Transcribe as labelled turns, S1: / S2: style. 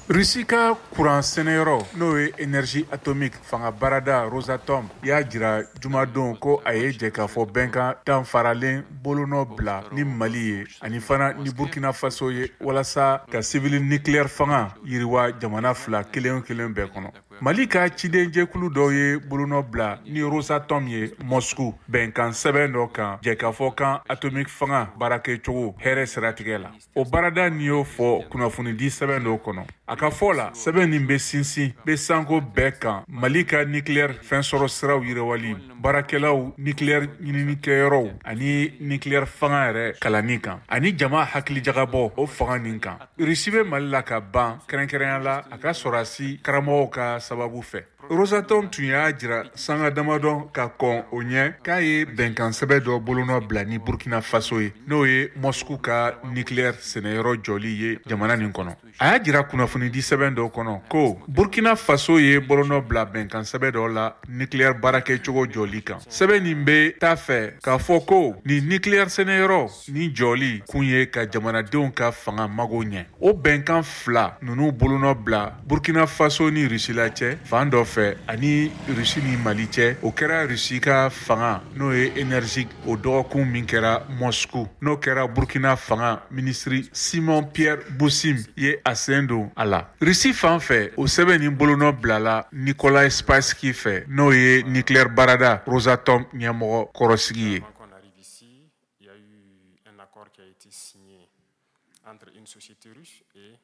S1: Russie ka courant sɛnɛyɔrɔ n'o ye énergie atomique fanga barada Rosatom y'a jira jumadon ko a ye jɛ k'a fɔ bɛnkan danfaralen bolonɔ bila ni Mali ye ani fana ni Burkina Faso ye walasa ka civil nucléaire fanga yiriwa jamana fila kelen kelen bɛɛ kɔnɔ. Mali ka ciden jɛkulu dɔw ye bolonɔ bila ni Rosatom ye Moscou bɛnkan sɛbɛn dɔ kan jɛ k'a fɔ kan atomique fanga baarakɛcogo hɛrɛ siratigɛ la. O barada nin y'o fɔ kunnafonidi sɛbɛn dɔw kɔnɔ. A ka fɔ la sɛbɛn nin bɛ sinsin bɛ sanko bɛɛ kan Mali ka nucléaire fɛnsɔrɔ siraw yiriwali baarakɛlaw nucléaire ɲininikɛyɔrɔw ani nucléaire fanga yɛrɛ kalanni kan ani jama hakilijagabɔ o fanga nin kan. Russie bɛ Mali la ka ban kɛrɛnkɛrɛnya la a ka sɔrɔdasi karamɔgɔw ka sababu fɛ. Rosatom tun y'a jira sanga damadɔ ka kɔn o ɲɛ k'a ye bɛnkan sɛbɛn dɔ bolonɔ bila ni Burkina Faso ye n'o ye Moscou ka nucléaire sɛnɛyɔrɔ jɔli ye jamana nin kɔnɔ. A y'a jira kunnafonidi sɛbɛn dɔ kɔnɔ ko Burkina Faso ye bolonɔ bila bɛnkan sɛbɛn dɔ la nucléaire baarakɛcogo jɔli kan. Sɛbɛn nin bɛ taa fɛ k'a fɔ ko ni nucléaire sɛnɛyɔrɔ ni jɔli kun ye ka jamanadenw ka fanga mago ɲɛ. O bɛnkan fila ninnu bolonɔ bila Burkina Faso ni Russie la cɛ fan dɔ fɛ ani Russie ni Mali cɛ o kɛra Russie ka fanga n'o ye énergie o dɔgɔkun min kɛra Moscou n'o kɛra Burkina fanga ministre Simon Pierre Boussim ye a sen don a la. Russie fan fɛ o sɛbɛn nin bolonɔ bilala Nicolas Spassky fɛ n'o ye nucléaire barada Rosatom ɲɛmɔgɔ kɔrɔsigi ye.
S2: Entre une société russe et